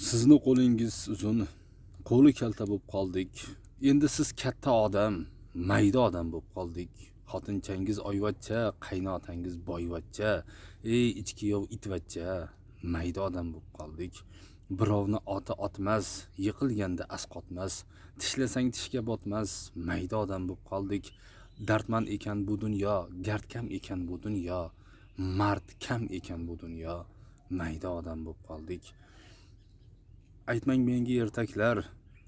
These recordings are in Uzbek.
Sizni qo'lingiz uzun, qo'li kalta bo'lib qoldik. Endi siz katta odam, mayda odam bo'lib qoldik. Xotinchangiz oyvachcha, qaynotangiz boyvachcha, ey ichkiyov itvachcha, mayda odam bo'lib qoldik. Birovni oti otmas, yiqilganda asqotmas, tishlasang tishga botmas, mayda odam bo'lib qoldik. Dardman ekan bu dunyo, gard kam ekan bu dunyo, mard kam ekan bu dunyo, mayda odam bo'lib qoldik. Aytmang menga ertaklar,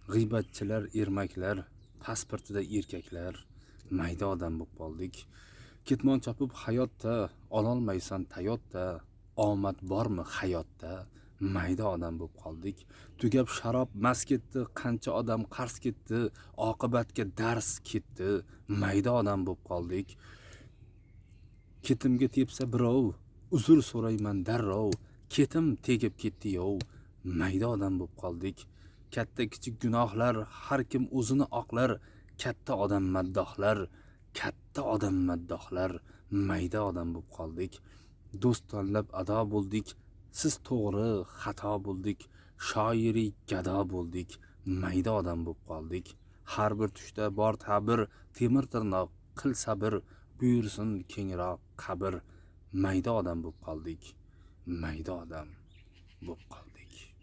g'iybatchilar, ermaklar, pasportida erkaklar, mayda odam bo'lib qoldik. Ketmon chopib hayotda, ololmaysan tayotda, omad bormi hayotda, mayda odam bo'lib qoldik. Tugab sharob mast ketdi, qancha odam qarz ketdi, oqibatga dars ketdi, mayda odam bo'lib qoldik. Ketimga tepsa birov, uzr so'rayman darrov, ketim tegib ketdi yov, mayda odam bo'lib qoldik. Katta kichik gunohlar, har kim o'zini oqlar, katta odam maddohlar, katta odam maddohlar, mayda odam bo'lib qoldik. Do'st tanlab ado bo'ldik, siz to'g'ri xato bo'ldik, shoiri gado bo'ldik, mayda odam bo'lib qoldik. Har bir tushda bor ta'bir, temir tirnoq qil sabr, buyursin kengroq qabr, mayda odam bo'lib qoldik, mayda odam bo'lib qoldik.